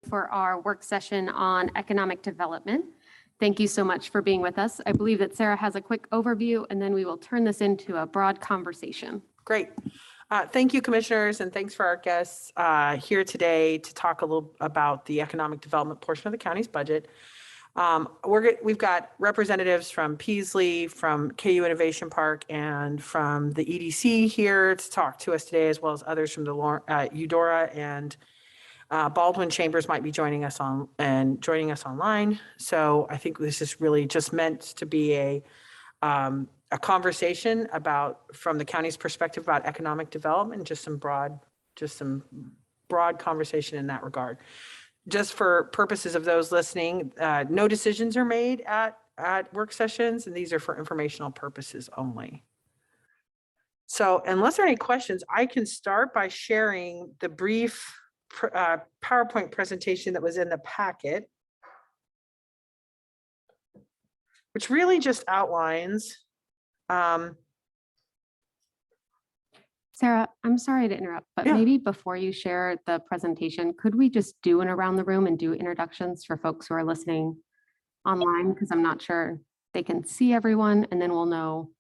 for our work session on economic development. Thank you so much for being with us. I believe that Sarah has a quick overview, and then we will turn this into a broad conversation. Great. Thank you, commissioners, and thanks for our guests here today to talk a little about the economic development portion of the county's budget. We've got representatives from Peaslee, from KU Innovation Park, and from the EDC here to talk to us today, as well as others from the Eudora and Baldwin chambers might be joining us online. So I think this is really just meant to be a conversation from the county's perspective about economic development, just some broad conversation in that regard. Just for purposes of those listening, no decisions are made at work sessions, and these are for informational purposes only. So unless there are any questions, I can start by sharing the brief PowerPoint presentation that was in the packet, which really just outlines. Sarah, I'm sorry to interrupt, but maybe before you share the presentation, could we just do an around the room and do introductions for folks who are listening online? Because I'm not sure they can see everyone, and then we'll know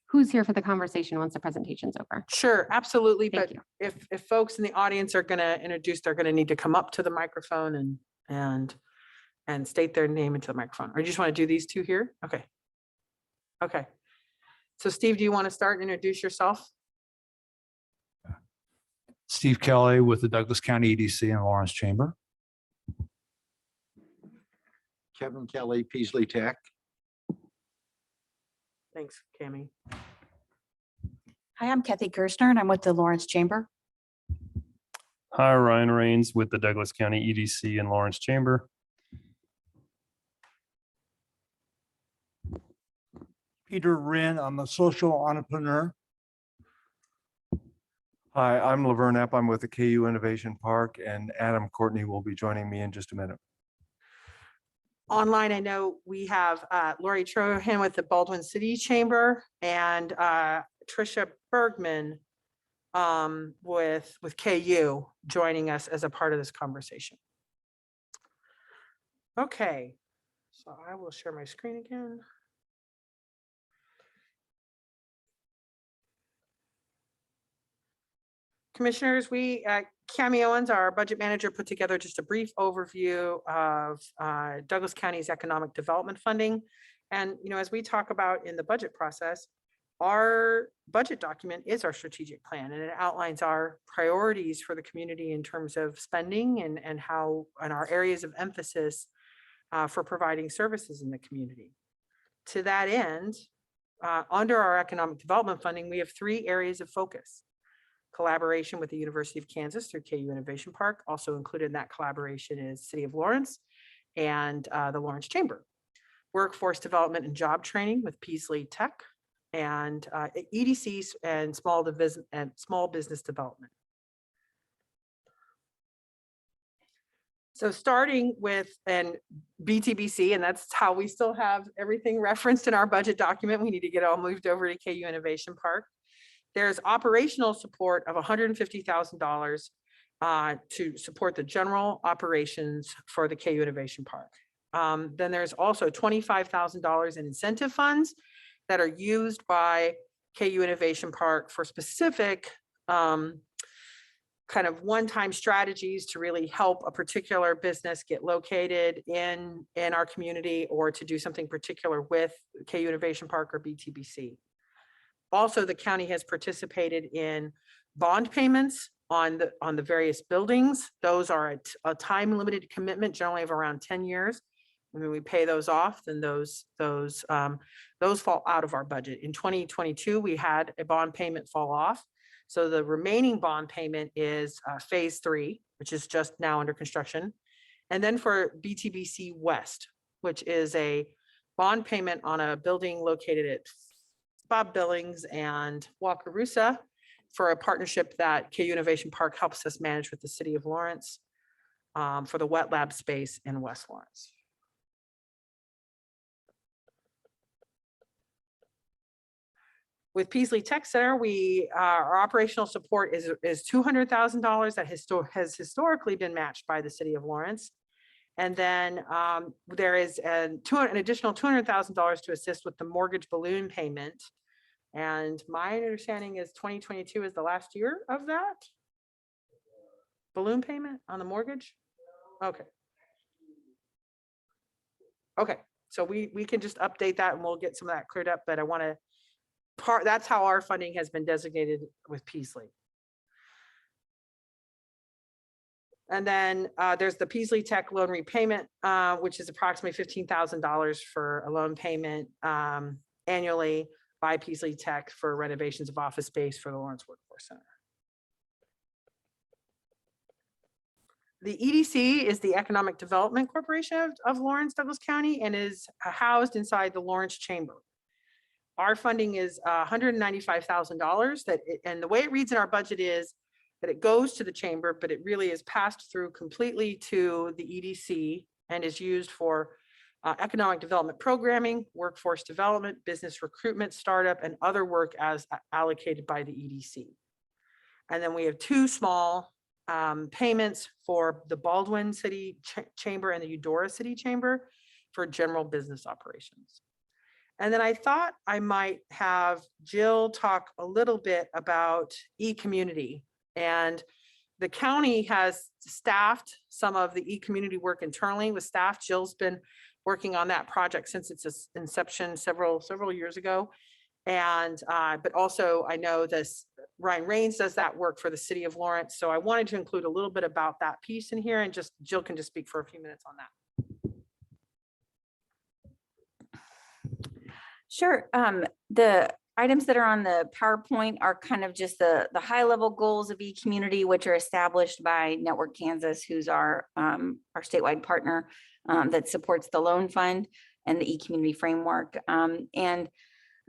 who's here for the conversation once the presentation's over. Sure, absolutely. Thank But you. if folks in the audience are going to introduce, they're going to need to come up to the microphone and state their name into the microphone. Or you just want to do these two here? Okay. Okay. So Steve, do you want to start and introduce yourself? Steve Kelly with the Douglas County EDC and Lawrence Chamber. Kevin Kelly, Peaslee Tech. Thanks, Cammie. Hi, I'm Kathy Gerstner, and I'm with the Lawrence Chamber. Hi, Ryan Rains with the Douglas County EDC and Lawrence Chamber. Peter Wren, I'm a social entrepreneur. Hi, I'm Laverne Epp. I'm with the KU Innovation Park, and Adam Courtney will be joining me in just a minute. Online, I know we have Lori Trohan with the Baldwin City Chamber and Tricia Bergman with KU joining us as a part of this conversation. Okay, so I will share my screen again. Commissioners, Cammie Owens, our budget manager, put together just a brief overview of Douglas County's economic development funding. And, as we talk about in the budget process, our budget document is our strategic plan, and it outlines our priorities for the community in terms of spending and our areas of emphasis for providing services in the community. To that end, under our economic development funding, we have 3 areas of focus. Collaboration with the University of Kansas through KU Innovation Park. Also included in that collaboration is City of Lawrence and the Lawrence Chamber. Workforce development and job training with Peaslee Tech, and EDCs and small business development. So starting with BTBC, and that's how we still have everything referenced in our budget document. We need to get it all moved over to KU Innovation Park. There's operational support of $150,000 to support the general operations for the KU Innovation Park. Then there's also $25,000 in incentive funds that are used by KU Innovation Park for specific kind of one-time strategies to really help a particular business get located in our community, or to do something particular with KU Innovation Park or BTBC. Also, the county has participated in bond payments on the various buildings. Those are a time limited commitment, generally of around 10 years. When we pay those off, then those fall out of our budget. In 2022, we had a bond payment fall off. So the remaining bond payment is phase 3, which is just now under construction. And then for BTBC West, which is a bond payment on a building located at Bob Billings and Wakarusa, for a partnership that KU Innovation Park helps us manage with the City of Lawrence for the wet lab space in West Lawrence. With Peaslee Tech Center, our operational support is $200,000 that has historically been matched by the city of Lawrence. And then there is an additional $200,000 to assist with the mortgage balloon payment. And my understanding is 2022 is the last year of that balloon payment on the mortgage. Okay. Okay, so we can just update that and we'll get some of that cleared up, but I want to that's how our funding has been designated with Peaslee. And then there's the Peaslee Tech loan repayment, which is approximately $15,000 for a loan payment annually by Peaslee Tech for renovations of office space for the Lawrence Workforce Center. The EDC is the Economic Development Corporation of Lawrence, Douglas County, and is housed inside the Lawrence Chamber. Our funding is $195,000 and the way it reads in our budget is that it goes to the chamber, but it really is passed through completely to the EDC and is used for economic development programming, workforce development, business recruitment, startup, and other work as allocated by the EDC. And then we have two small payments for the Baldwin City Chamber and the Eudora City Chamber for general business operations. And then I thought I might have Jill talk a little bit about e-community. And the county has staffed some of the e-community work internally with staff. Jill's been working on that project since its inception several years ago. And but also I know this Ryan Rains does that work for the city of Lawrence. So I wanted to include a little bit about that piece in here, and just Jill can just speak for a few minutes on that. Sure. The items that are on the PowerPoint are kind of just the high level goals of e-community, which are established by Network Kansas, who's our statewide partner that supports the loan fund and the e-community framework. And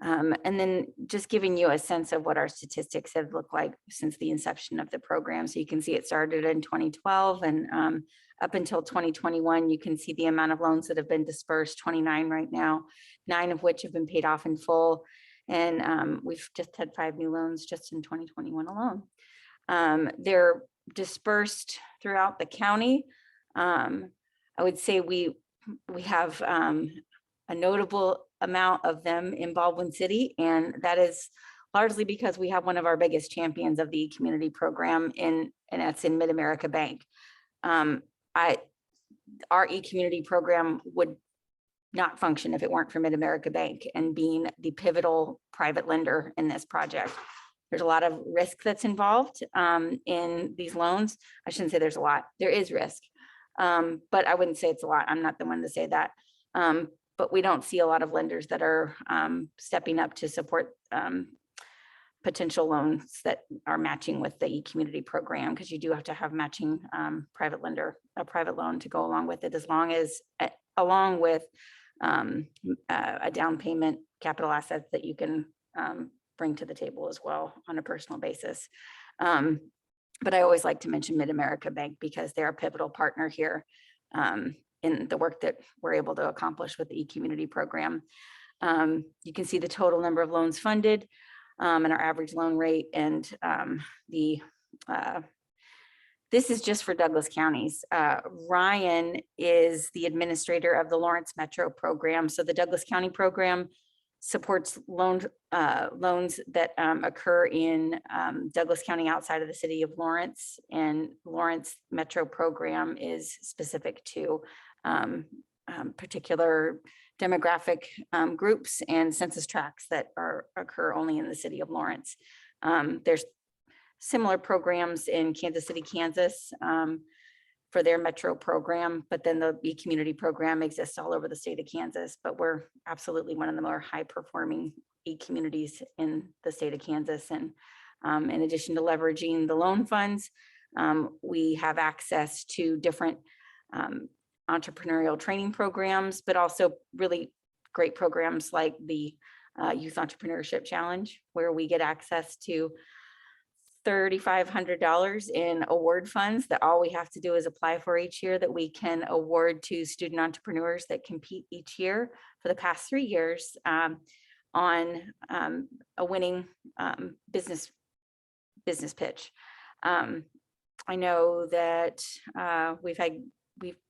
then just giving you a sense of what our statistics have looked like since the inception of the program. So you can see it started in 2012 and up until 2021, you can see the amount of loans that have been dispersed, 29 right now, 9 of which have been paid off in full. And we've just had 5 new loans just in 2021 alone. They're dispersed throughout the county. I would say we have a notable amount of them in Baldwin City, and that is largely because we have one of our biggest champions of the community program and that's in Mid-America Bank. Our e-community program would not function if it weren't for Mid-America Bank and being the pivotal private lender in this project. There's a lot of risk that's involved in these loans. I shouldn't say there's a lot, there is risk, but I wouldn't say it's a lot. I'm not the one to say that. But we don't see a lot of lenders that are stepping up to support potential loans that are matching with the e-community program, because you do have to have matching private loan to go along with it, along with a down payment, capital assets that you can bring to the table as well on a personal basis. But I always like to mention Mid-America Bank because they're a pivotal partner here in the work that we're able to accomplish with the e-community program. You can see the total number of loans funded and our average loan rate, and this is just for Douglas counties. Ryan is the administrator of the Lawrence Metro program. So the Douglas County program supports loans that occur in Douglas County outside of the city of Lawrence, and Lawrence Metro program is specific to particular demographic groups and census tracts that occur only in the city of Lawrence. There's similar programs in Kansas City, Kansas for their metro program, but then the e-community program exists all over the state of Kansas, but we're absolutely one of the more high performing e-communities in the state of Kansas. And in addition to leveraging the loan funds, we have access to different entrepreneurial training programs, but also really great programs like the Youth Entrepreneurship Challenge, where we get access to $3,500 in award funds that all we have to do is apply for each year, that we can award to student entrepreneurs that compete each year for the past 3 years on a winning business pitch. I know that we've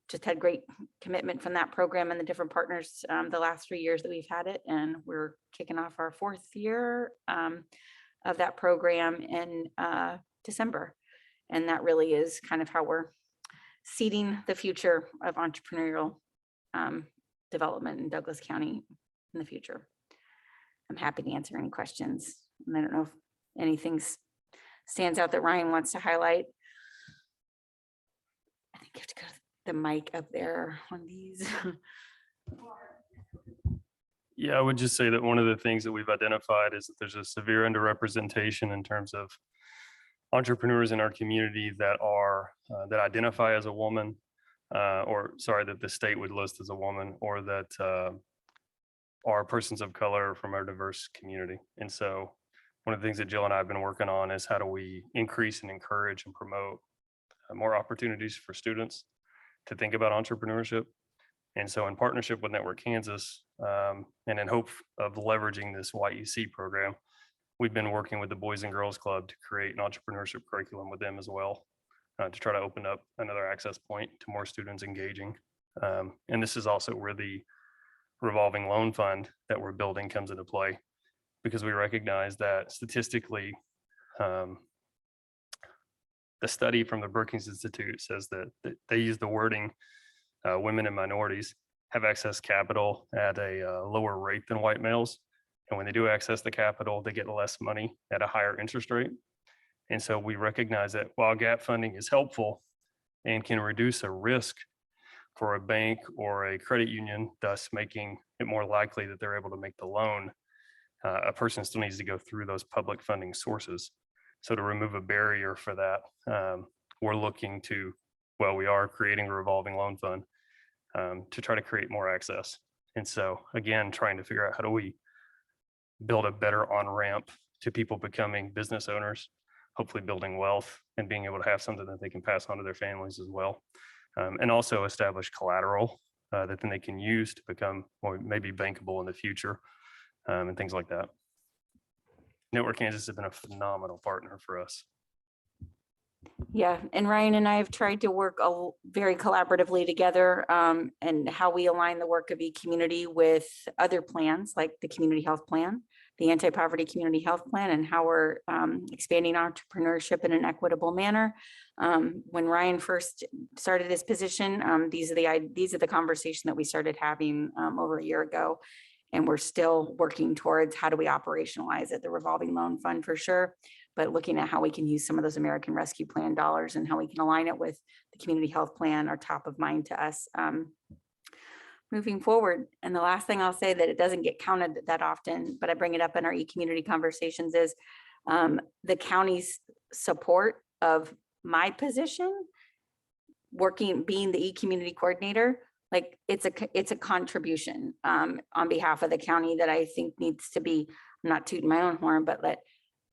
just had great commitment from that program and the different partners the last 3 years that we've had it, and we're kicking off our 4th year of that program in December. And that really is kind of how we're seeding the future of entrepreneurial development in Douglas County in the future. I'm happy to answer any questions. And I don't know if anything stands out that Ryan wants to highlight. I think you have to go to the mic up there on these. Yeah, I would just say that one of the things that we've identified is that there's a severe underrepresentation in terms of entrepreneurs in our community that are that identify as a woman, that the state would list as a woman, or that are persons of color from our diverse community. And so one of the things that Jill and I have been working on is how do we increase and encourage and promote more opportunities for students to think about entrepreneurship. And so in partnership with Network Kansas, and in hope of leveraging this YEC program, we've been working with the Boys and Girls Club to create an entrepreneurship curriculum with them as well, to try to open up another access point to more students engaging. And this is also where the revolving loan fund that we're building comes into play, because we recognize that statistically, the study from the Brookings Institute says that they use the wording, women and minorities have access capital at a lower rate than white males. And when they do access the capital, they get less money at a higher interest rate. And so we recognize that while gap funding is helpful and can reduce a risk for a bank or a credit union, thus making it more likely that they're able to make the loan, a person still needs to go through those public funding sources. So to remove a barrier for that, we are creating a revolving loan fund to try to create more access. And so again, trying to figure out how do we build a better on-ramp to people becoming business owners, hopefully building wealth and being able to have something that they can pass on to their families as well. And also establish collateral that then they can use to become or maybe bankable in the future, and things like that. Network Kansas has been a phenomenal partner for us. Yeah, and Ryan and I have tried to work very collaboratively together, and how we align the work of eCommunity with other plans like the community health plan, the anti-poverty community health plan, and how we're expanding entrepreneurship in an equitable manner. When Ryan first started his position, these are the conversation that we started having over a year ago. And we're still working towards how do we operationalize it, the revolving loan fund for sure, but looking at how we can use some of those American Rescue Plan dollars and how we can align it with the community health plan are top of mind to us moving forward. And the last thing I'll say that it doesn't get counted that often, but I bring it up in our e-community conversations is the county's support of my position, being the e-community coordinator. Like it's a contribution on behalf of the county that I think needs to be, I'm not tooting my own horn, but let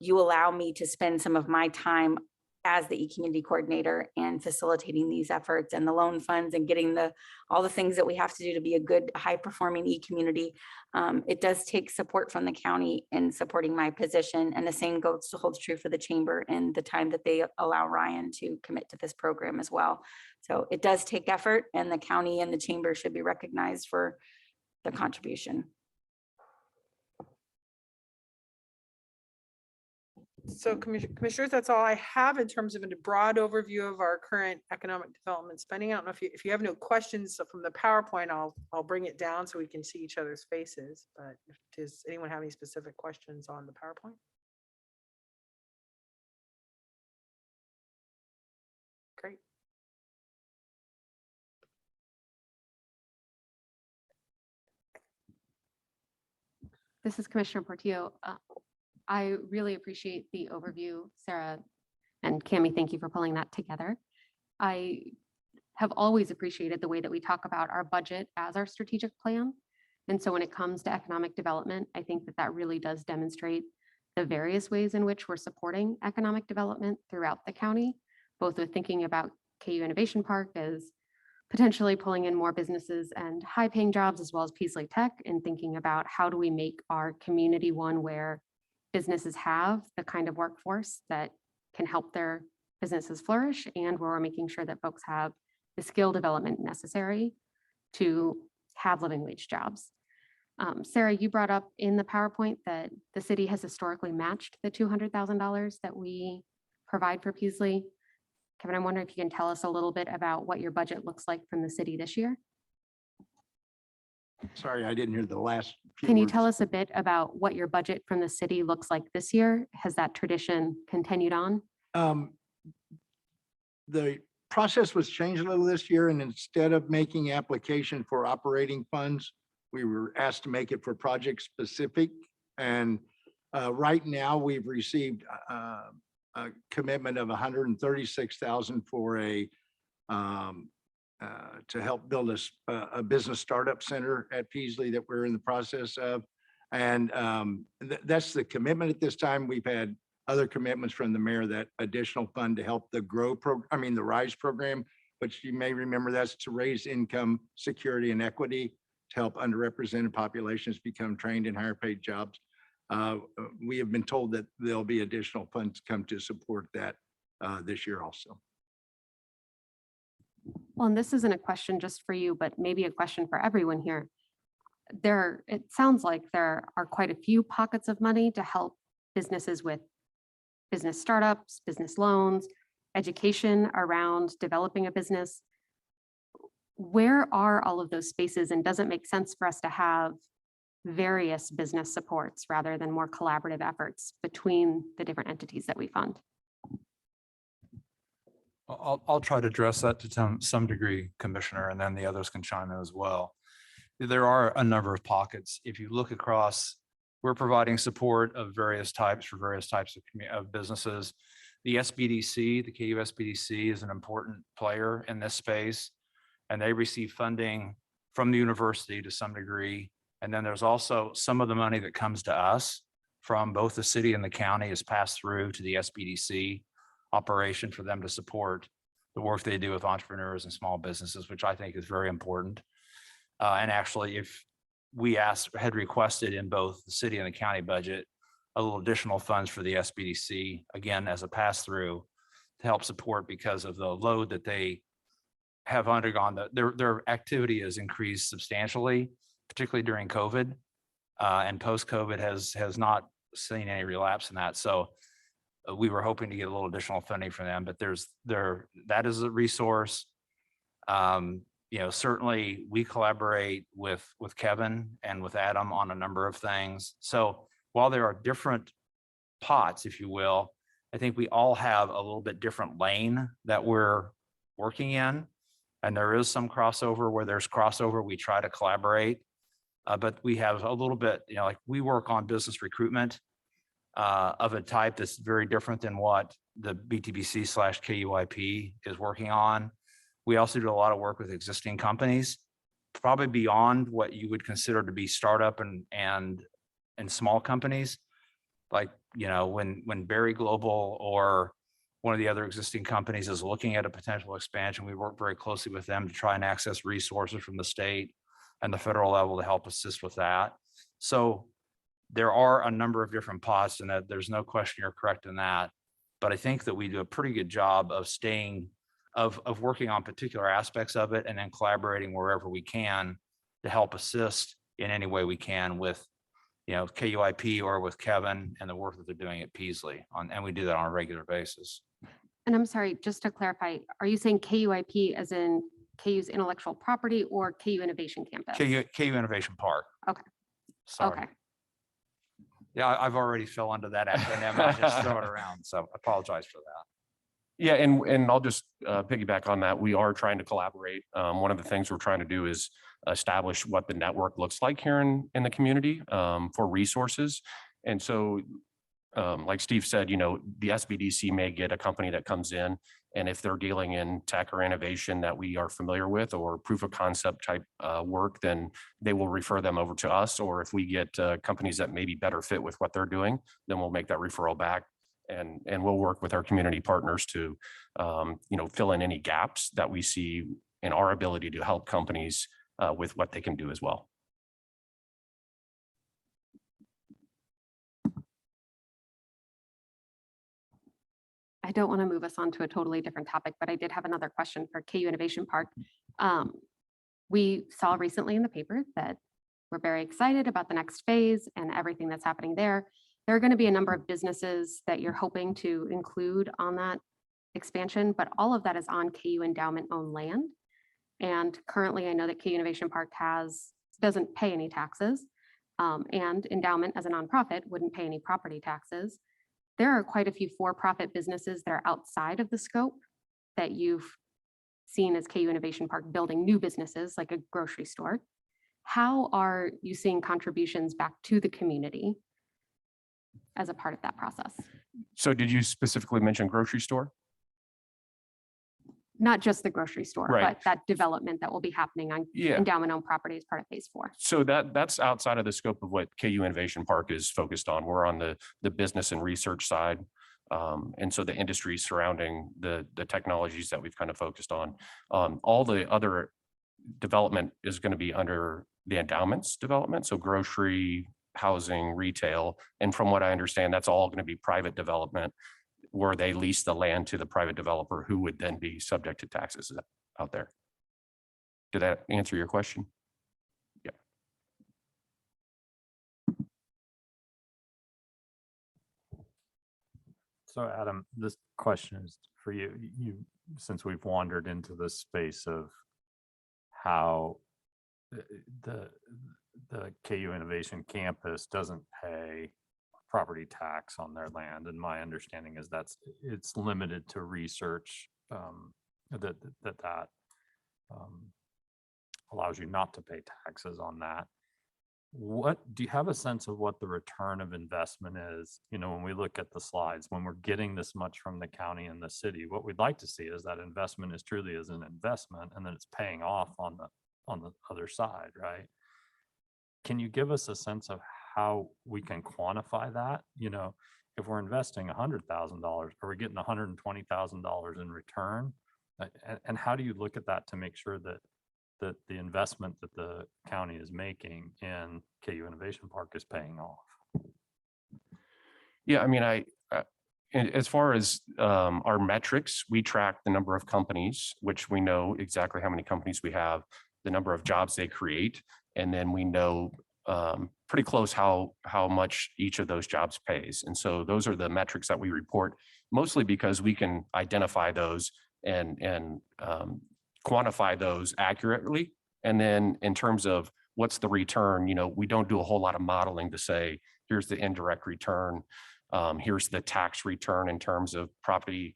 you allow me to spend some of my time as the e-community coordinator and facilitating these efforts and the loan funds and getting all the things that we have to do to be a good high performing e-community. It does take support from the county in supporting my position, and the same holds true for the chamber and the time that they allow Ryan to commit to this program as well. So it does take effort, and the county and the chamber should be recognized for the contribution. So commissioners, that's all I have in terms of a broad overview of our current economic development spending. I don't know if you have no questions from the PowerPoint, I'll bring it down so we can see each other's faces. But does anyone have any specific questions on the PowerPoint? Great. This is Commissioner Portillo. I really appreciate the overview, Sarah and Cammie. Thank you for pulling that together. I have always appreciated the way that we talk about our budget as our strategic plan. And so when it comes to economic development, I think that really does demonstrate the various ways in which we're supporting economic development throughout the county, both with thinking about KU Innovation Park as potentially pulling in more businesses and high-paying jobs as well as Peasley Tech, and thinking about how do we make our community one where businesses have the kind of workforce that can help their businesses flourish, and where we're making sure that folks have the skill development necessary to have living wage jobs. Sarah, you brought up in the PowerPoint that the city has historically matched the $200,000 that we provide for Peasley. Kevin, I'm wondering if you can tell us a little bit about what your budget looks like from the city this year. Sorry, I didn't hear the last. few Can you words. tell us a bit about what your budget from the city looks like this year? Has that tradition continued on? The process was changed a little this year, and instead of making application for operating funds, we were asked to make it for project specific. And right now, we've received a commitment of 136,000 for to help build a business startup center at Peasley that we're in the process of. And that's the commitment at this time. We've had other commitments from the mayor, that additional fund to help the the RISE program, which you may remember, that's to raise income, security, and equity to help underrepresented populations become trained in higher paid jobs. We have been told that there'll be additional funds come to support that this year also. Well, and this isn't a question just for you, but maybe a question for everyone here. It sounds like there are quite a few pockets of money to help businesses with business startups, business loans, education around developing a business. Where are all of those spaces, and does it make sense for us to have various business supports rather than more collaborative efforts between the different entities that we fund? I'll try to address that to some degree, Commissioner, and then the others can chime in as well. There are a number of pockets. If you look across, we're providing support of various types for various types of businesses. The SBDC, the KU SBDC, is an important player in this space, and they receive funding from the university to some degree. And then there's also some of the money that comes to us from both the city and the county is passed through to the SBDC operation for them to support the work they do with entrepreneurs and small businesses, which I think is very important. And actually, if we had requested in both the city and the county budget a little additional funds for the SBDC, again, as a pass-through to help support, because of the load that they have undergone. Their activity has increased substantially, particularly during COVID, and post-COVID has not seen any relapse in that. So we were hoping to get a little additional funding from them, but that is a resource. Certainly we collaborate with Kevin and with Adam on a number of things. So while there are different pots, if you will, I think we all have a little bit different lane that we're working in. And there is some crossover. Where there's crossover, we try to collaborate. But we have a little bit, like we work on business recruitment of a type that's very different than what the BTBC/KUIP is working on. We also do a lot of work with existing companies, probably beyond what you would consider to be startup and small companies. Like, when Berry Global or one of the other existing companies is looking at a potential expansion, we work very closely with them to try and access resources from the state and the federal level to help assist with that. So there are a number of different pots, and that there's no question you're correct in that. But I think that we do a pretty good job of working on particular aspects of it, and then collaborating wherever we can to help assist in any way we can with, KUIP or with Kevin and the work that they're doing at Peasley and we do that on a regular basis. And I'm sorry, just to clarify, are you saying KUIP as in KU's intellectual property or KU Innovation Campus? KU Innovation Park. Okay. Sorry. Okay. Yeah, I've already fell into that acronym. I just throw it around. So I apologize for that. Yeah, and I'll just piggyback on that. We are trying to collaborate. One of the things we're trying to do is establish what the network looks like here in the community for resources. And so, like Steve said, the SBDC may get a company that comes in, and if they're dealing in tech or innovation that we are familiar with, or proof of concept type work, then they will refer them over to us. Or if we get companies that maybe better fit with what they're doing, then we'll make that referral back. And we'll work with our community partners to, fill in any gaps that we see and our ability to help companies with what they can do as well. I don't want to move us on to a totally different topic, but I did have another question for KU Innovation Park. We saw recently in the paper that we're very excited about the next phase and everything that's happening there. There are going to be a number of businesses that you're hoping to include on that expansion, but all of that is on KU endowment owned land. And currently I know that KU Innovation Park doesn't pay any taxes, and endowment as a nonprofit wouldn't pay any property taxes. There are quite a few for-profit businesses that are outside of the scope that you've seen as KU Innovation Park building new businesses like a grocery store. How are you seeing contributions back to the community as a part of that process? So did you specifically mention grocery store? Not just the grocery store, Right. but that development that will be happening on Yeah. endowment owned property as part of phase 4. So that's outside of the scope of what KU Innovation Park is focused on. We're on the business and research side. And so the industry surrounding the technologies that we've kind of focused on. All the other development is going to be under the endowments development. So grocery, housing, retail. And from what I understand, that's all going to be private development where they lease the land to the private developer who would then be subject to taxes out there. Did that answer your question? Yeah. So Adam, this question is for you. Since we've wandered into the space of how the KU Innovation Campus doesn't pay property tax on their land, and my understanding is it's limited to research that allows you not to pay taxes on that. What do you have a sense of what the return of investment is? You know, when we look at the slides, when we're getting this much from the county and the city, what we'd like to see is that investment is truly as an investment and then it's paying off on the other side, right? Can you give us a sense of how we can quantify that? You know, if we're investing $100,000, are we getting $120,000 in return? And how do you look at that to make sure that the investment that the county is making in KU Innovation Park is paying off? Yeah, I mean, as far as our metrics, we track the number of companies, which we know exactly how many companies we have, the number of jobs they create, and then we know pretty close how much each of those jobs pays. And so those are the metrics that we report, mostly because we can identify those and quantify those accurately. And then in terms of what's the return, you know, we don't do a whole lot of modeling to say, here's the indirect return. Here's the tax return in terms of property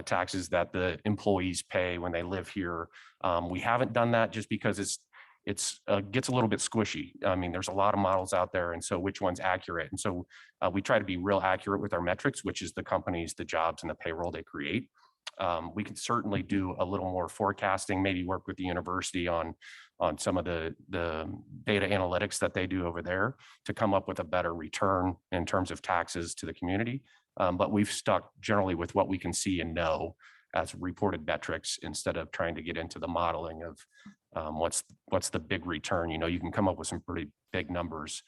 taxes that the employees pay when they live here. We haven't done that just because it gets a little bit squishy. I mean, there's a lot of models out there. And so which one's accurate? And so we try to be real accurate with our metrics, which is the companies, the jobs, and the payroll they create. We can certainly do a little more forecasting, maybe work with the university on some of the data analytics that they do over there to come up with a better return in terms of taxes to the community. But we've stuck generally with what we can see and know as reported metrics instead of trying to get into the modeling of what's the big return. You know, you can come up with some pretty big numbers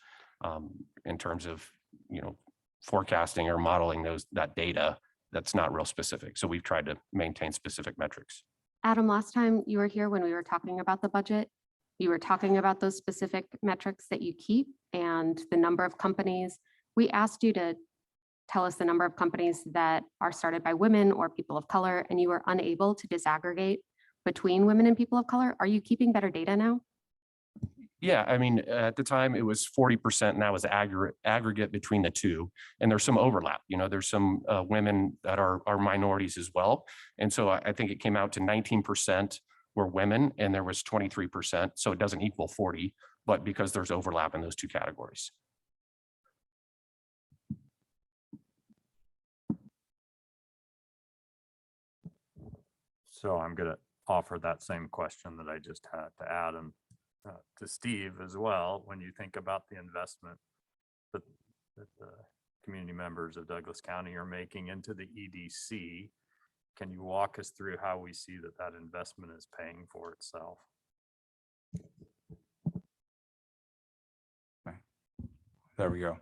in terms of, you know, forecasting or modeling that data that's not real specific. So we've tried to maintain specific metrics. Adam, last time you were here when we were talking about the budget, you were talking about those specific metrics that you keep and the number of companies. We asked you to tell us the number of companies that are started by women or people of color, and you were unable to disaggregate between women and people of color. Are you keeping better data now? Yeah, I mean, at the time it was 40%, and that was aggregate between the two. And there's some overlap. You know, there's some women that are minorities as well. And so I think it came out to 19% were women, and there was 23%. So it doesn't equal 40, but because there's overlap in those two categories. So I'm going to offer that same question that I just had to Adam, to Steve as well. When you think about the investment that the community members of Douglas County are making into the EDC, Can you walk us through how we see that that investment is paying for itself? There we go.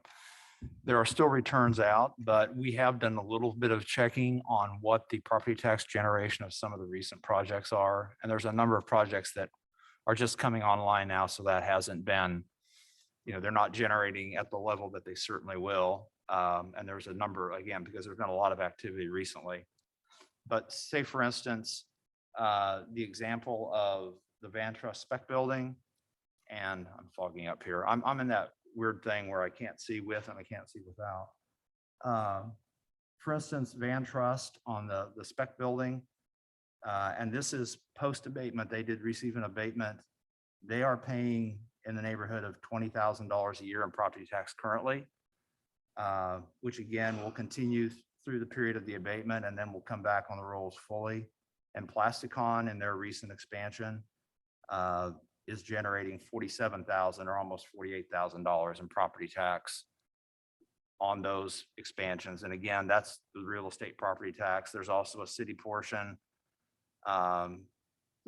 There are still returns out, but we have done a little bit of checking on what the property tax generation of some of the recent projects are. And there's a number of projects that are just coming online now. So that hasn't been, they're not generating at the level that they certainly will. And there's a number, again, because there's been a lot of activity recently. But say, for instance, the example of the Van Trust spec building, and I'm fogging up here. I'm in that weird thing where I can't see with and I can't see without. For instance, Van Trust on the spec building, and this is post abatement. They did receive an abatement. They are paying in the neighborhood of $20,000 a year in property tax currently, which again will continue through the period of the abatement, and then we'll come back on the rolls fully. And Plasticon in their recent expansion is generating $47,000 or almost $48,000 in property tax on those expansions. And again, that's the real estate property tax. There's also a city portion. The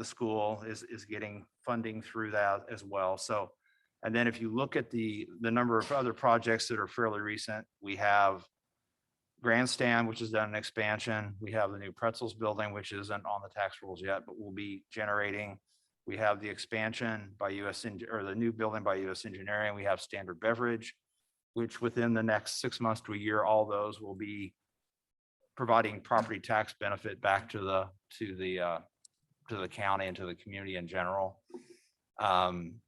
school is getting funding through that as well. So, and then if you look at the number of other projects that are fairly recent, we have Grandstand, which has done an expansion. We have the new Pretzels building, which isn't on the tax rolls yet, but will be generating. We have the expansion by or the new building by US Engineering. We have Standard Beverage, which within the next 6 months to a year, all those will be providing property tax benefit back to the county and to the community in general. And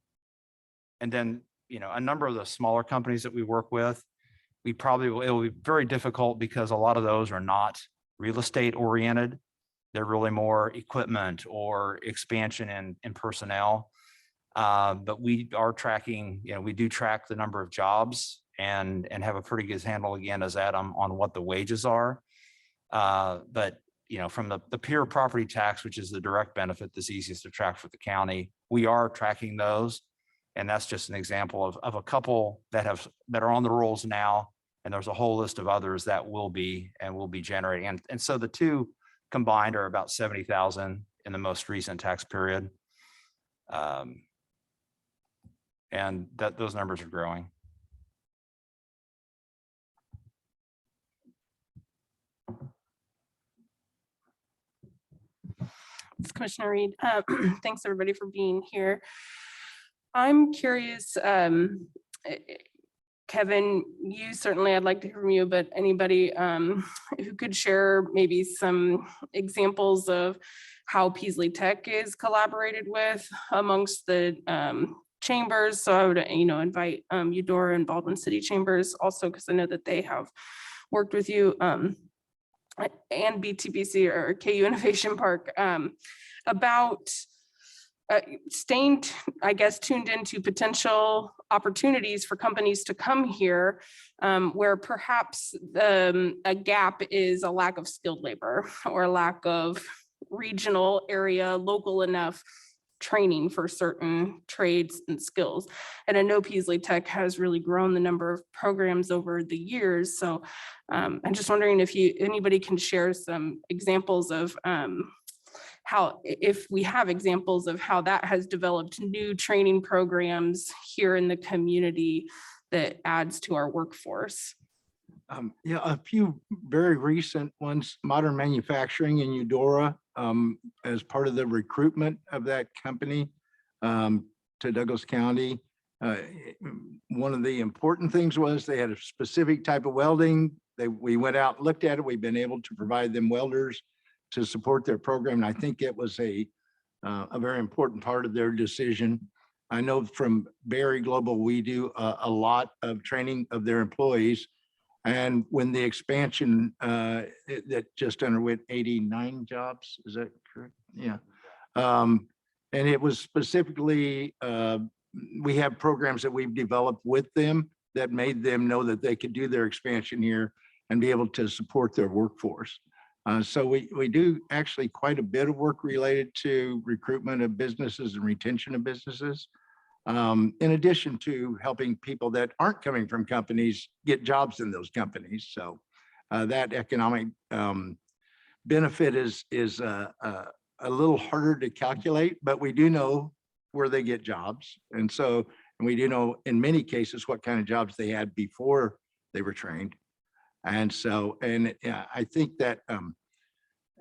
then, a number of the smaller companies that we work with, it will be very difficult because a lot of those are not real estate oriented. They're really more equipment or expansion in personnel. But we are tracking, we do track the number of jobs and have a pretty good handle again as Adam on what the wages are. But from the pure property tax, which is the direct benefit that's easiest to track for the county, we are tracking those. And that's just an example of a couple that are on the rolls now. And there's a whole list of others that will be generating. And so the two combined are about 70,000 in the most recent tax period. And those numbers are growing. It's Commissioner Reed. Thanks everybody for being here. I'm curious, Kevin, I'd like to hear from you, but anybody who could share maybe some examples of how Peaslee Tech is collaborated with amongst the chambers. So I would, invite Eudora and Baldwin City Chambers also, because I know that they have worked with you and BTBC or KU Innovation Park about staying, I guess, tuned into potential opportunities for companies to come here where perhaps a gap is a lack of skilled labor or a lack of regional area, local enough training for certain trades and skills. And I know Peaslee Tech has really grown the number of programs over the years. So I'm just wondering if anybody can share some examples of if we have examples of how that has developed new training programs here in the community that adds to our workforce. A few very recent ones, Modern Manufacturing in Eudora, as part of the recruitment of that company to Douglas County. One of the important things was they had a specific type of welding. We went out, looked at it. We've been able to provide them welders to support their program. And I think it was a very important part of their decision. I know from Berry Global, we do a lot of training of their employees. And when the expansion that just underwent 89 jobs, is that correct? Yeah. And it was specifically, we have programs that we've developed with them that made them know that they could do their expansion here and be able to support their workforce. So we do actually quite a bit of work related to recruitment of businesses and retention of businesses, in addition to helping people that aren't coming from companies get jobs in those companies. So that economic benefit is a little harder to calculate, but we do know where they get jobs. And so, and we do know in many cases what kind of jobs they had before they were trained. And so, and I think that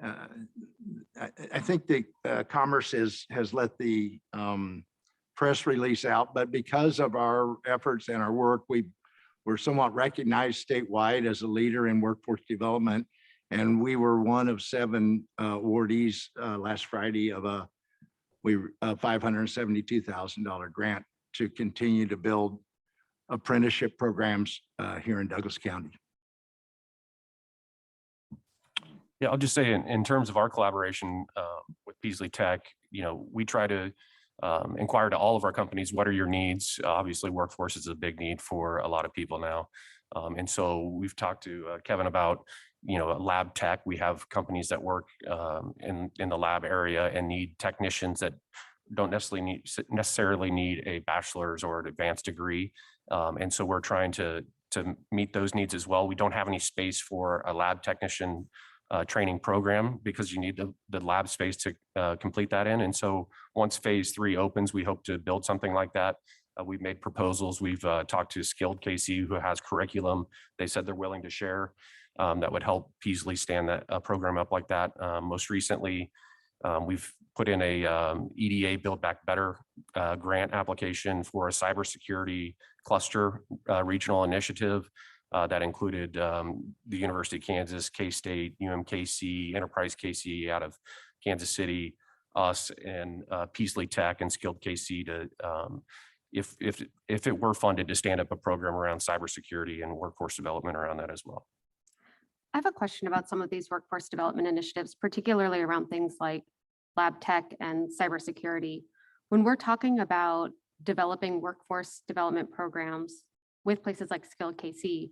I think the Commerce has let the press release out, but because of our efforts and our work, we're somewhat recognized statewide as a leader in workforce development. And we were one of 7 awardees last Friday of a $572,000 grant to continue to build apprenticeship programs here in Douglas County. Yeah, I'll just say in terms of our collaboration with Peaslee Tech, we try to inquire to all of our companies, what are your needs? Obviously, workforce is a big need for a lot of people now. And so we've talked to Kevin about, lab tech. We have companies that work in the lab area and need technicians that don't necessarily need a bachelor's or an advanced degree. And so we're trying to meet those needs as well. We don't have any space for a lab technician training program because you need the lab space to complete that in. And so once phase 3 opens, we hope to build something like that. We've made proposals. We've talked to Skilled KC, who has curriculum. They said they're willing to share that would help Peaslee stand that program up like that. Most recently, we've put in a EDA Build Back Better grant application for a cybersecurity cluster regional initiative. That included the University of Kansas, K-State, UMKC, Enterprise KC out of Kansas City, us, and Peaslee Tech and Skilled KC to, if it were funded, to stand up a program around cybersecurity and workforce development around that as well. I have a question about some of these workforce development initiatives, particularly around things like lab tech and cybersecurity. When we're talking about developing workforce development programs with places like Skilled KC,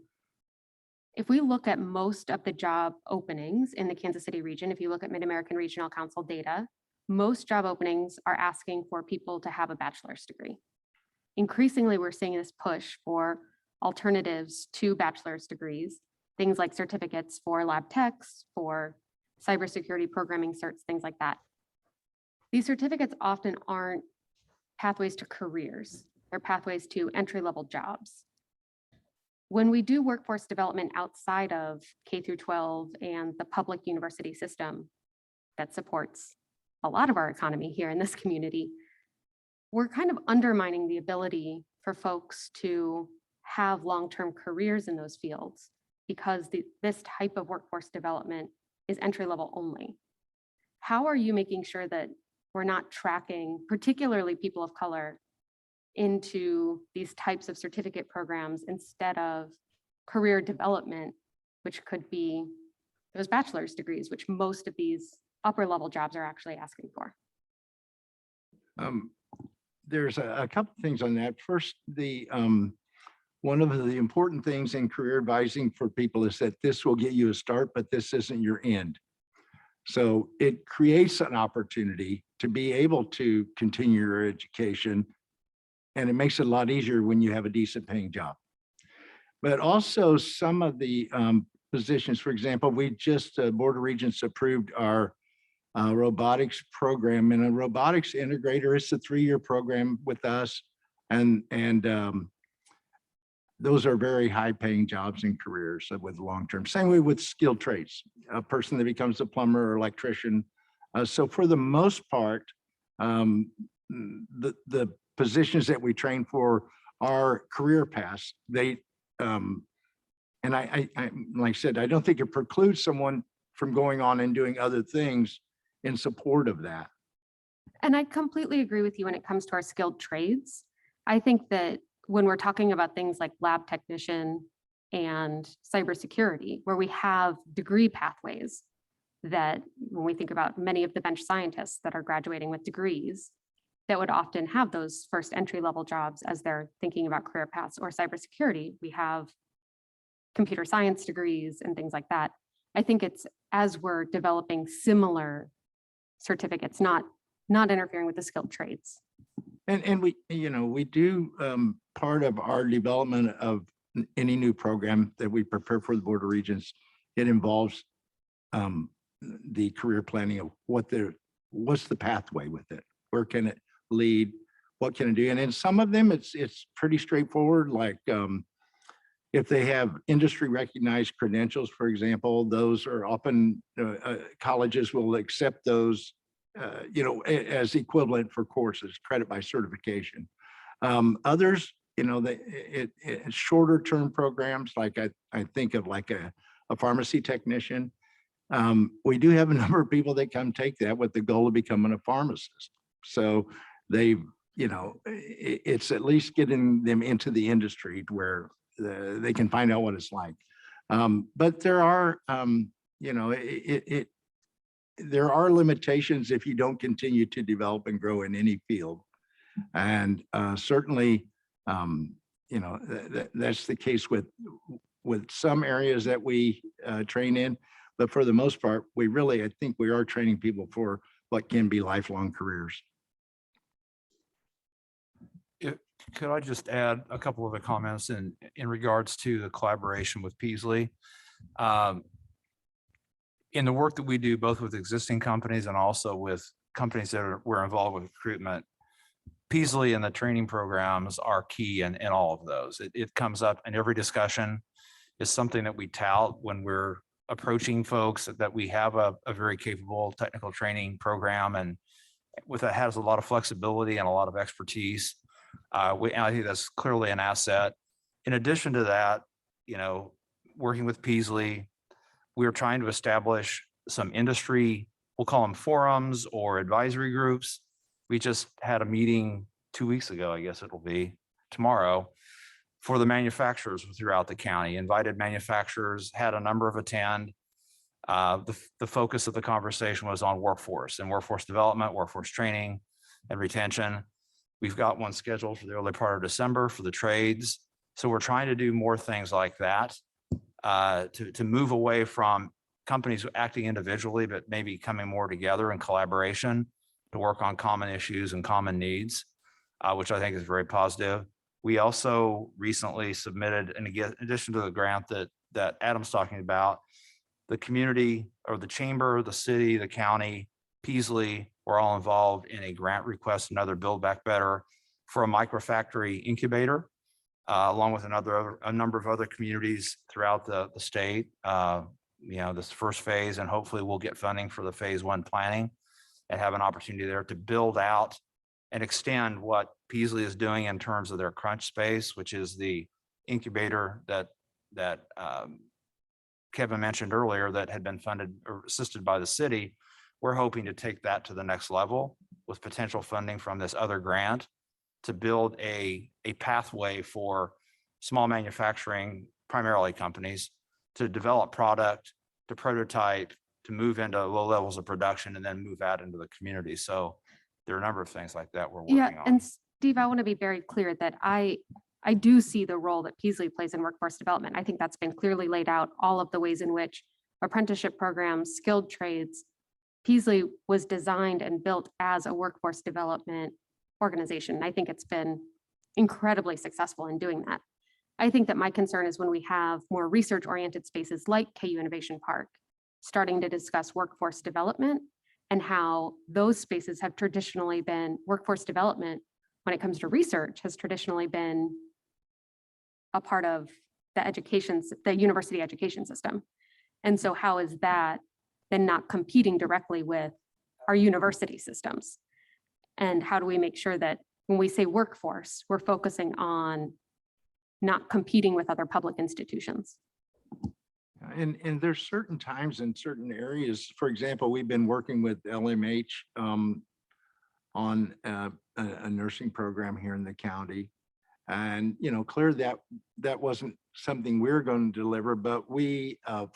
if we look at most of the job openings in the Kansas City region, if you look at Mid-American Regional Council data, most job openings are asking for people to have a bachelor's degree. Increasingly, we're seeing this push for alternatives to bachelor's degrees, things like certificates for lab techs, for cybersecurity programming certs, things like that. These certificates often aren't pathways to careers. They're pathways to entry-level jobs. When we do workforce development outside of K through 12 and the public university system that supports a lot of our economy here in this community, we're kind of undermining the ability for folks to have long-term careers in those fields because this type of workforce development is entry-level only. How are you making sure that we're not tracking, particularly people of color, into these types of certificate programs instead of career development, which could be those bachelor's degrees, which most of these upper level jobs are actually asking for? There's a couple things on that. First, one of the important things in career advising for people is that this will get you a start, but this isn't your end. So it creates an opportunity to be able to continue your education, and it makes it a lot easier when you have a decent paying job. But also some of the positions, for example, we just, Board of Regents approved our robotics program, and a robotics integrator, it's a 3-year program with us. And those are very high paying jobs and careers with long-term. Same way with skilled trades, a person that becomes a plumber or electrician. So for the most part, the positions that we train for are career paths. They, and I like I said, I don't think it precludes someone from going on and doing other things in support of that. And I completely agree with you when it comes to our skilled trades. I think that when we're talking about things like lab technician and cybersecurity, where we have degree pathways that when we think about many of the bench scientists that are graduating with degrees, that would often have those first entry-level jobs as they're thinking about career paths, or cybersecurity, we have computer science degrees and things like that. I think it's as we're developing similar certificates, not interfering with the skilled trades. And we, we do part of our development of any new program that we prepare for the Board of Regents. It involves the career planning of what's the pathway with it? Where can it lead? What can it do? And in some of them, it's pretty straightforward, like if they have industry recognized credentials, for example, those are often colleges will accept those as equivalent for courses, credit by certification. Others, it's shorter term programs, like I think of like a pharmacy technician. We do have a number of people that come take that with the goal of becoming a pharmacist. So it's at least getting them into the industry to where they can find out what it's like. But there are, there are limitations if you don't continue to develop and grow in any field. And certainly, that's the case with some areas that we train in. But for the most part, I think we are training people for what can be lifelong careers. Could I just add a couple of the comments in regards to the collaboration with Peaslee? In the work that we do, both with existing companies and also with companies that we're involved with recruitment, Peaslee and the training programs are key in all of those. It comes up in every discussion. It's something that we tout when we're approaching folks, that we have a very capable technical training program, and with that has a lot of flexibility and a lot of expertise. And I think that's clearly an asset. In addition to that, working with Peaslee, we're trying to establish some industry, we'll call them forums or advisory groups. We just had a meeting 2 weeks ago, I guess it'll be tomorrow, for the manufacturers throughout the county. Invited manufacturers, had a number of attend. The focus of the conversation was on workforce and workforce development, workforce training and retention. We've got one scheduled for the early part of December for the trades. So we're trying to do more things like that to move away from companies acting individually, but maybe coming more together in collaboration to work on common issues and common needs, which I think is very positive. We also recently submitted, and again, in addition to the grant that Adam's talking about, the community or the chamber, the city, the county, Peaslee, we're all involved in a grant request, another Build Back Better, for a microfactory incubator, along with a number of other communities throughout the state. This first phase, and hopefully we'll get funding for the phase 1 planning and have an opportunity there to build out and extend what Peaslee is doing in terms of their crunch space, which is the incubator that Kevin mentioned earlier that had been funded or assisted by the city. We're hoping to take that to the next level with potential funding from this other grant to build a pathway for small manufacturing, primarily companies, to develop product, to prototype, to move into low levels of production, and then move out into the community. So there are a number of things like that we're working on. And Steve, I want to be very clear that I do see the role that Peaslee plays in workforce development. I think that's been clearly laid out, all of the ways in which apprenticeship programs, skilled trades, Peaslee was designed and built as a workforce development organization. I think it's been incredibly successful in doing that. I think that my concern is when we have more research-oriented spaces like KU Innovation Park, starting to discuss workforce development and how those spaces have traditionally been workforce development when it comes to research has traditionally been a part of the university education system. And so how is that then not competing directly with our university systems? And how do we make sure that when we say workforce, we're focusing on not competing with other public institutions? And there's certain times in certain areas, for example, we've been working with LMH on a nursing program here in the county. And, clear that wasn't something we were going to deliver, but we have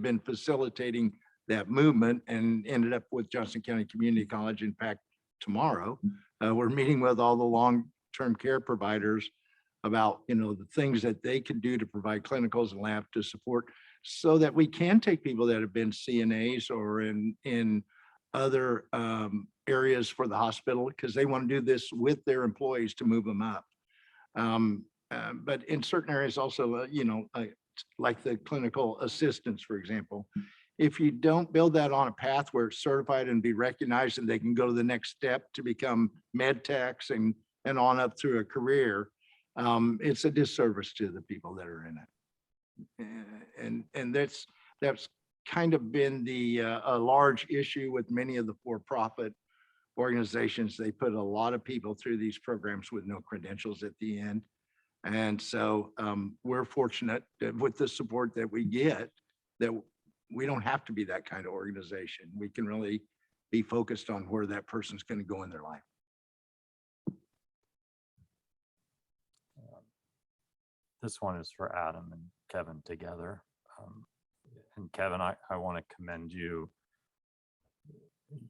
been facilitating that movement and ended up with Johnson County Community College. In fact, tomorrow, we're meeting with all the long-term care providers about, the things that they can do to provide clinicals and lab to support so that we can take people that have been CNAs or in other areas for the hospital, because they want to do this with their employees to move them up. But in certain areas also, like the clinical assistants, for example, if you don't build that on a path where it's certified and be recognized and they can go to the next step to become med techs and on up through a career, it's a disservice to the people that are in it. And that's kind of been a large issue with many of the for-profit organizations. They put a lot of people through these programs with no credentials at the end. And so we're fortunate that with the support that we get, that we don't have to be that kind of organization. We can really be focused on where that person's going to go in their life. This one is for Adam and Kevin together. And Kevin, I want to commend you.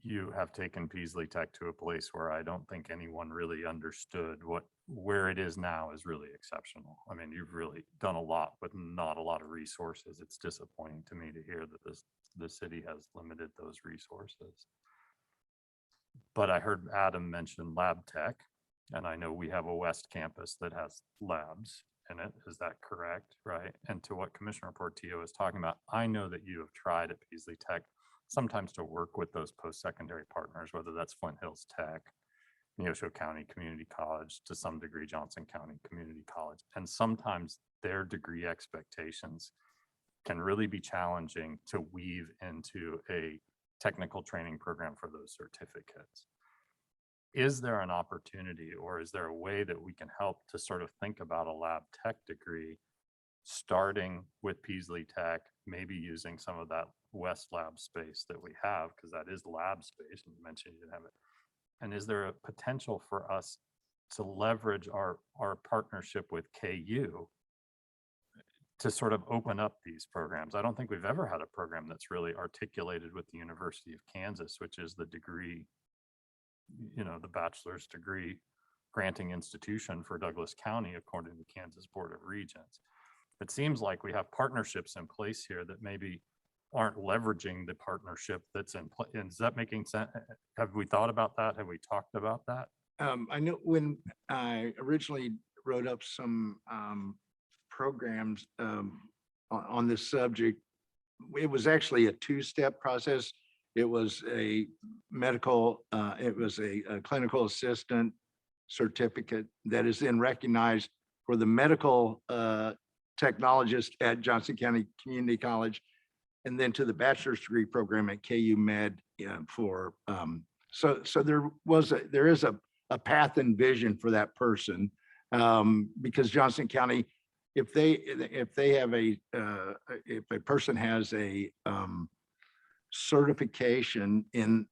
You have taken Peaslee Tech to a place where I don't think anyone really understood where it is now is really exceptional. I mean, you've really done a lot with not a lot of resources. It's disappointing to me to hear that the city has limited those resources. But I heard Adam mention lab tech, and I know we have a West campus that has labs in it. Is that correct? Right. And to what Commissioner Portillo is talking about, I know that you have tried at Peaslee Tech sometimes to work with those post-secondary partners, whether that's Flint Hills Tech, Neosho County Community College, to some degree Johnson County Community College. And sometimes their degree expectations can really be challenging to weave into a technical training program for those certificates. Is there an opportunity, or is there a way that we can help to sort of think about a lab tech degree, starting with Peaslee Tech, maybe using some of that West lab space that we have, because that is lab space, and you mentioned you have it. And is there a potential for us to leverage our partnership with KU to sort of open up these programs? I don't think we've ever had a program that's really articulated with the University of Kansas, which is the degree, you know, the bachelor's degree granting institution for Douglas County, according to the Kansas Board of Regents. It seems like we have partnerships in place here that maybe aren't leveraging the partnership that's in place. Is that making sense? Have we thought about that? Have we talked about that? I know when I originally wrote up some programs on this subject, it was actually a two-step process. It was a medical, it was a clinical assistant certificate that is then recognized for the medical technologist at Johnson County Community College, and then to the bachelor's degree program at KU Med for, so there is a path and vision for that person, because Johnson County, if they have if a person has a certification in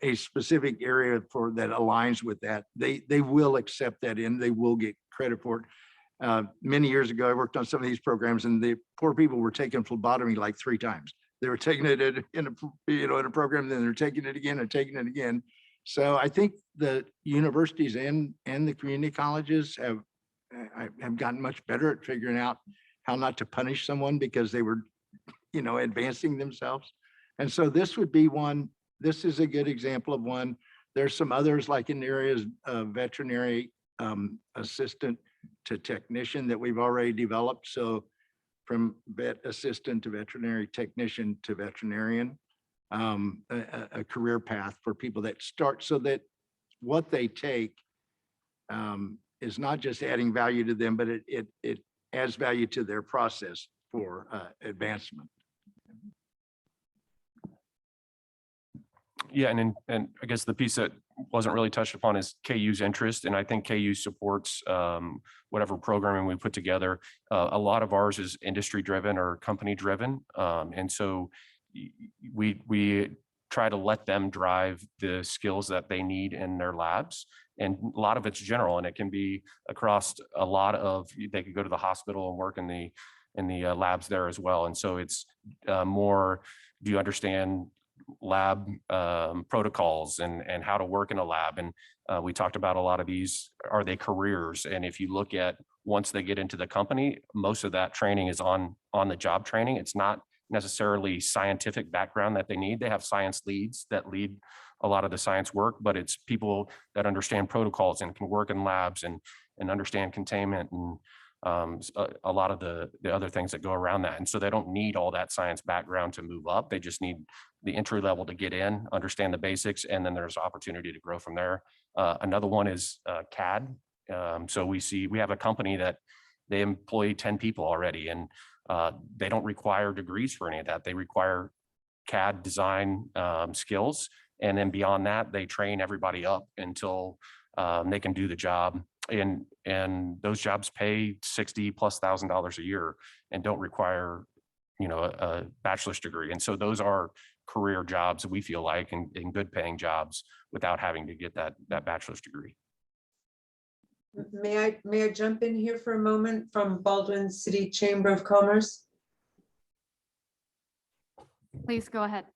a specific area for that aligns with that, they will accept that in, they will get credit for it. Many years ago, I worked on some of these programs, and the poor people were taking phlebotomy like 3 times. They were taking it in a program, then they're taking it again and taking it again. So I think the universities and the community colleges have gotten much better at figuring out how not to punish someone because they were, advancing themselves. And so this would be one. This is a good example of one. There's some others, like in the areas of veterinary assistant to technician, that we've already developed. So from vet assistant to veterinary technician to veterinarian, a career path for people that start, so that what they take is not just adding value to them, but it adds value to their process for advancement. Yeah, and I guess the piece that wasn't really touched upon is KU's interest, and I think KU supports whatever programming we put together. A lot of ours is industry driven or company driven, and so we try to let them drive the skills that they need in their labs. And a lot of it's general, and it can be across a lot of. They could go to the hospital and work in the labs there as well. And so it's more. Do you understand lab protocols and how to work in a lab? And we talked about a lot of these, are they careers? And if you look at once they get into the company, most of that training is on the job training. It's not necessarily scientific background that they need. They have science leads that lead a lot of the science work, but it's people that understand protocols and can work in labs and understand containment and a lot of the other things that go around that. And so they don't need all that science background to move up. They just need the entry level to get in, understand the basics, and then there's opportunity to grow from there. Another one is CAD. So we have a company that they employ 10 people already, and they don't require degrees for any of that. They require CAD design skills. And then beyond that, they train everybody up until they can do the job. And those jobs pay $60,000+ a year and don't require, a bachelor's degree. And so those are career jobs, we feel like, and good paying jobs without having to get that bachelor's degree. May I jump in here for a moment from Baldwin City Chamber of Commerce? Please go ahead.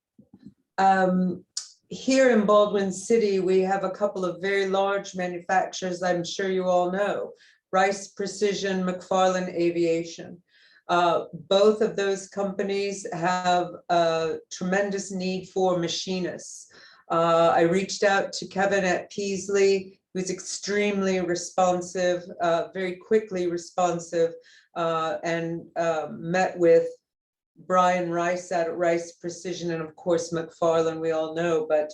Here in Baldwin City, we have a couple of very large manufacturers, I'm sure you all know, Rice Precision, McFarland Aviation. Both of those companies have a tremendous need for machinists. I reached out to Kevin at Peasley, who's extremely responsive, very quickly responsive, and met with Brian Rice at Rice Precision, and of course McFarland, we all know, but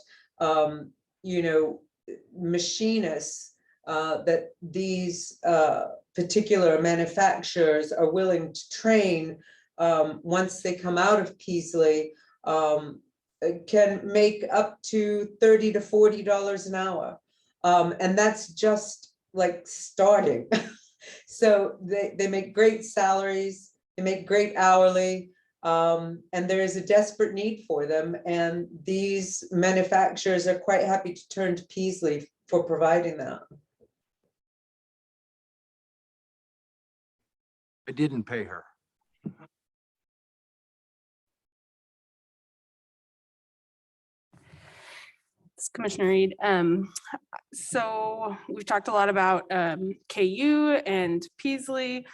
machinists that these particular manufacturers are willing to train once they come out of Peasley can make up to $30 to $40 an hour. And that's just like starting. So they make great salaries, they make great hourly, and there is a desperate need for them. And these manufacturers are quite happy to turn to Peasley for providing that. I didn't pay her. It's Commissioner Reed. So we've talked a lot about KU and Peasley.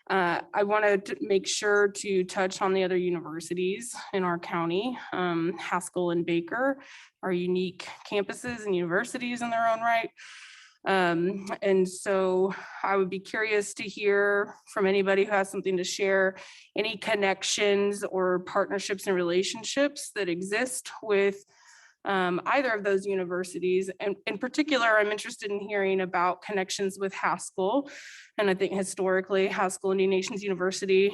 I wanted to make sure to touch on the other universities in our county. Haskell and Baker are unique campuses and universities in their own right. And so I would be curious to hear from anybody who has something to share, any connections or partnerships and relationships that exist with either of those universities. And in particular, I'm interested in hearing about connections with Haskell. And I think historically, Haskell Indian Nations University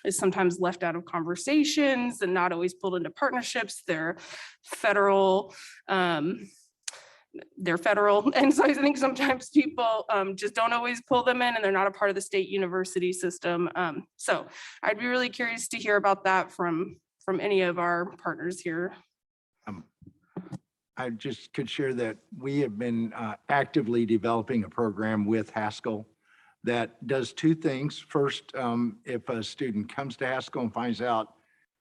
is sometimes left out of conversations and not always pulled into partnerships. They're federal. And so I think sometimes people just don't always pull them in, and they're not a part of the state university system. So I'd be really curious to hear about that from any of our partners here. I just could share that we have been actively developing a program with Haskell that does two things. First, if a student comes to Haskell and finds out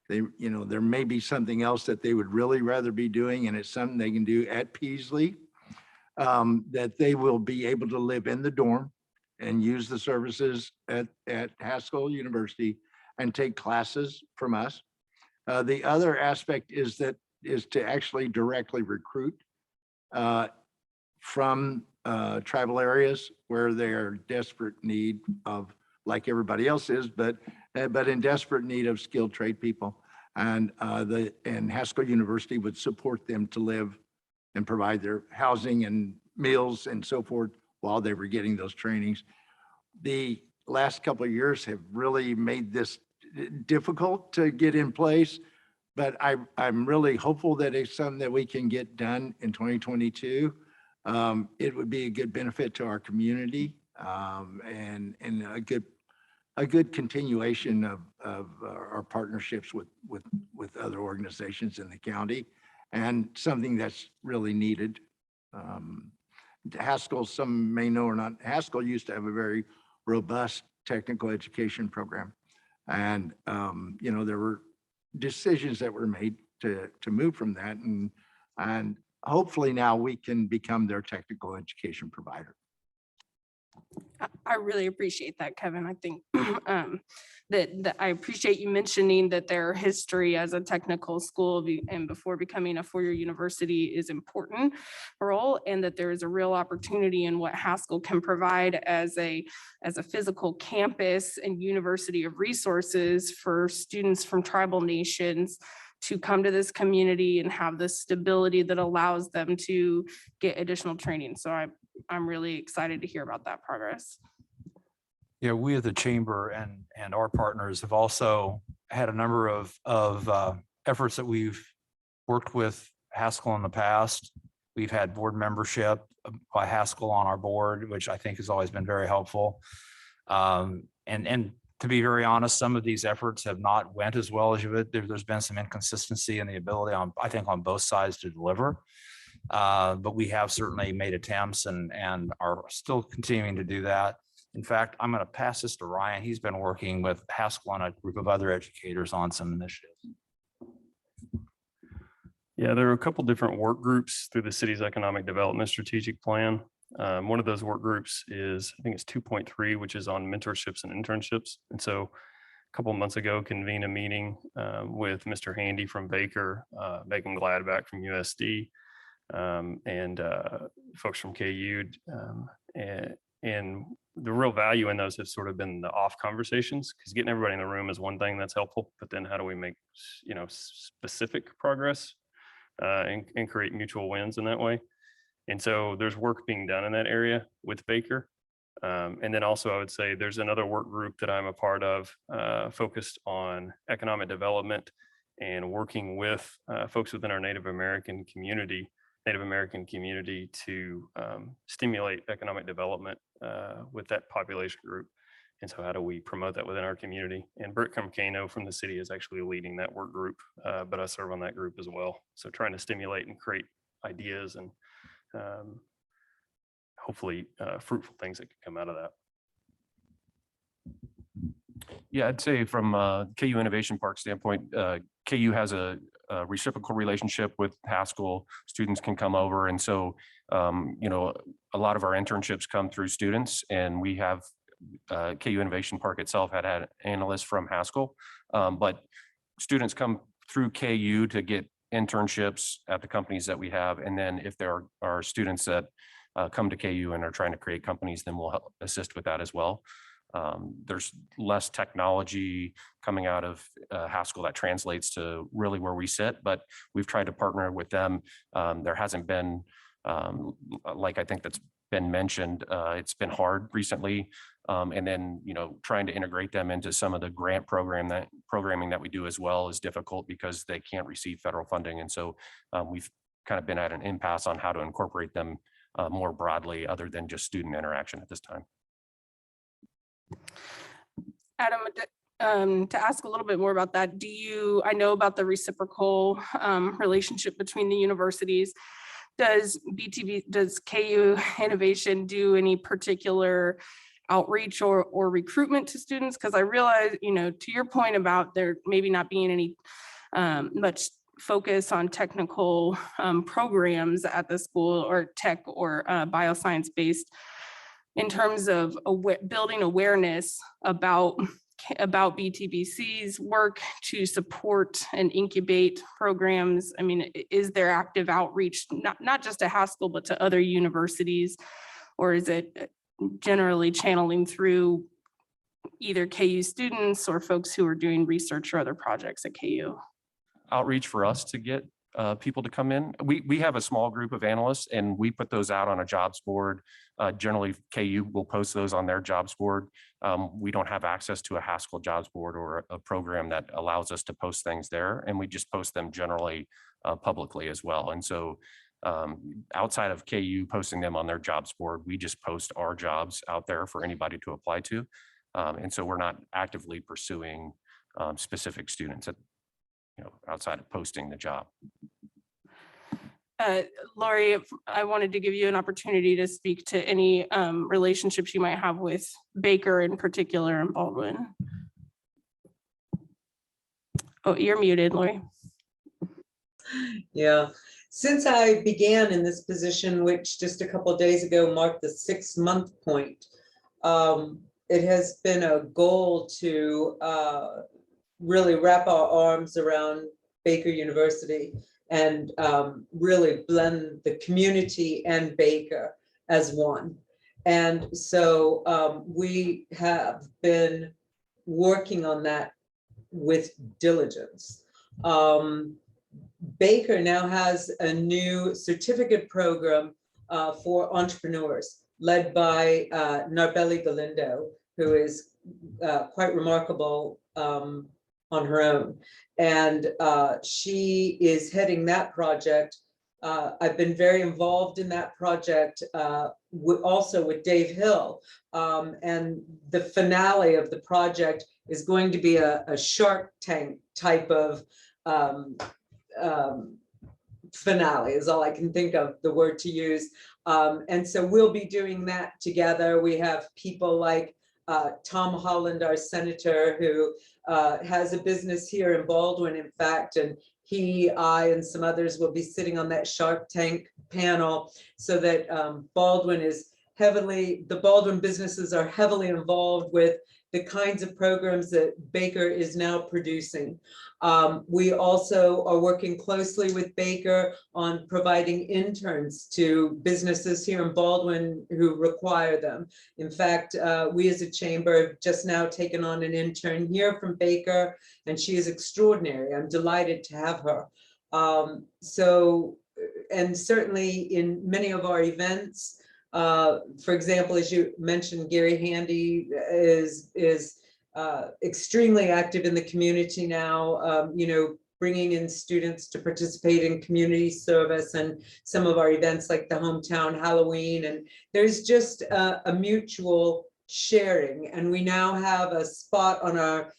there may be something else that they would really rather be doing, and it's something they can do at Peasley, that they will be able to live in the dorm and use the services at Haskell University and take classes from us. The other aspect is to actually directly recruit from tribal areas where they are desperate need of, like everybody else is, but in desperate need of skilled trade people. And Haskell University would support them to live and provide their housing and meals and so forth while they were getting those trainings. The last couple of years have really made this difficult to get in place, but I'm really hopeful that it's something that we can get done in 2022. It would be a good benefit to our community, and a good continuation of our partnerships with other organizations in the county, and something that's really needed. Haskell, some may know or not, Haskell used to have a very robust technical education program. And, there were decisions that were made to move from that. And hopefully now we can become their technical education provider. I really appreciate that, Kevin. I think that I appreciate you mentioning that their history as a technical school and before becoming a four-year university is important role, and that there is a real opportunity in what Haskell can provide as a physical campus and university of resources for students from tribal nations to come to this community and have the stability that allows them to get additional training. So I'm really excited to hear about that progress. Yeah, we at the chamber and our partners have also had a number of efforts that we've worked with Haskell in the past. We've had board membership by Haskell on our board, which I think has always been very helpful. And to be very honest, some of these efforts have not went as well as you would. There's been some inconsistency in the ability I think on both sides to deliver. But we have certainly made attempts and are still continuing to do that. In fact, I'm going to pass this to Ryan. He's been working with Haskell and a group of other educators on some initiatives. Yeah, there are a couple different work groups through the city's economic development strategic plan. One of those work groups is, I think it's 2.3, which is on mentorships and internships. And so a couple of months ago, convened a meeting with Mr. Handy from Baker, Megan Gladback from USD, and folks from KU. And the real value in those has sort of been the off conversations, because getting everybody in the room is one thing that's helpful, but then how do we make, specific progress and create mutual wins in that way? And so there's work being done in that area with Baker. And then also I would say there's another work group that I'm a part of focused on economic development and working with folks within our Native American community to stimulate economic development with that population group. And so how do we promote that within our community? And Bert Comcano from the city is actually leading that work group, but I serve on that group as well. So trying to stimulate and create ideas and hopefully fruitful things that could come out of that. Yeah, I'd say from a KU Innovation Park standpoint, KU has a reciprocal relationship with Haskell. Students can come over. And so, a lot of our internships come through students, and we have KU Innovation Park itself had analysts from Haskell, but students come through KU to get internships at the companies that we have. And then if there are students that come to KU and are trying to create companies, then we'll help assist with that as well. There's less technology coming out of Haskell that translates to really where we sit, but we've tried to partner with them. There hasn't been, like I think that's been mentioned, it's been hard recently. And then, trying to integrate them into some of the grant programming that we do as well is difficult because they can't receive federal funding. And so we've kind of been at an impasse on how to incorporate them more broadly other than just student interaction at this time. Adam, to ask a little bit more about that, I know about the reciprocal relationship between the universities. Does KU Innovation do any particular outreach or recruitment to students? Because I realize, to your point about there maybe not being any much focus on technical programs at the school or tech or bioscience based, in terms of building awareness about BTBC's work to support and incubate programs. I mean, is there active outreach, not just to Haskell, but to other universities? Or is it generally channeling through either KU students or folks who are doing research or other projects at KU? Outreach for us to get people to come in. We have a small group of analysts, and we put those out on a jobs board. Generally, KU will post those on their jobs board. We don't have access to a Haskell jobs board or a program that allows us to post things there, and we just post them generally publicly as well. And so outside of KU posting them on their jobs board, we just post our jobs out there for anybody to apply to. And so we're not actively pursuing specific students outside of posting the job. Lori, I wanted to give you an opportunity to speak to any relationships you might have with Baker in particular and Baldwin. Oh, you're muted, Lori. Yeah, since I began in this position, which just a couple of days ago marked the 6-month point, it has been a goal to really wrap our arms around Baker University and really blend the community and Baker as one. And so we have been working on that with diligence. Baker now has a new certificate program for entrepreneurs led by Narbeli Galindo, who is quite remarkable on her own. And she is heading that project. I've been very involved in that project, also with Dave Hill. And the finale of the project is going to be a Shark Tank type of finale is all I can think of the word to use. And so we'll be doing that together. We have people like Tom Holland, our senator, who has a business here in Baldwin, in fact, and he, I, and some others will be sitting on that Shark Tank panel so that Baldwin is heavily, the Baldwin businesses are heavily involved with the kinds of programs that Baker is now producing. We also are working closely with Baker on providing interns to businesses here in Baldwin who require them. In fact, we as a chamber have just now taken on an intern here from Baker, and she is extraordinary. I'm delighted to have her. And certainly in many of our events, for example, as you mentioned, Gary Handy is extremely active in the community now, you know, bringing in students to participate in community service and some of our events like the hometown Halloween. And there's just a mutual sharing. And we now have a spot on our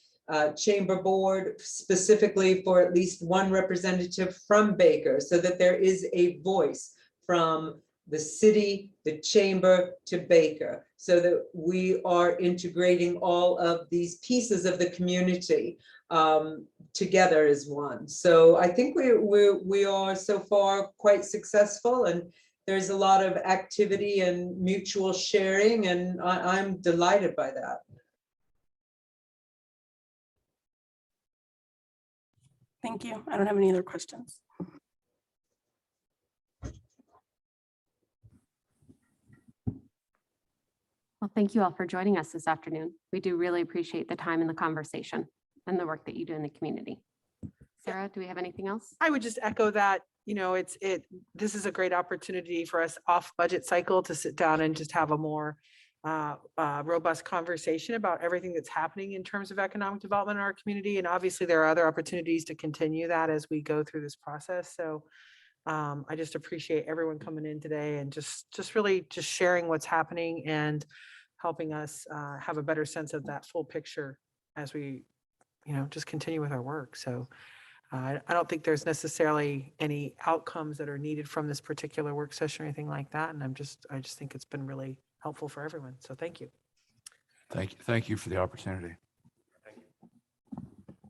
chamber board specifically for at least one representative from Baker, so that there is a voice from the city, the chamber to Baker, so that we are integrating all of these pieces of the community together as one. So I think we are so far quite successful, and there's a lot of activity and mutual sharing, and I'm delighted by that. Thank you. I don't have any other questions. Well, thank you all for joining us this afternoon. We do really appreciate the time and the conversation and the work that you do in the community. Sarah, do we have anything else? I would just echo that, you know, this is a great opportunity for us off budget cycle to sit down and just have a more robust conversation about everything that's happening in terms of economic development in our community. And obviously there are other opportunities to continue that as we go through this process. So I just appreciate everyone coming in today and just really just sharing what's happening and helping us have a better sense of that full picture as we, you know, just continue with our work. So I don't think there's necessarily any outcomes that are needed from this particular work session or anything like that. And I just think it's been really helpful for everyone. So thank you. Thank you for the opportunity.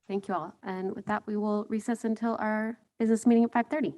Thank you all. And with that, we will recess until our business meeting at 5:30.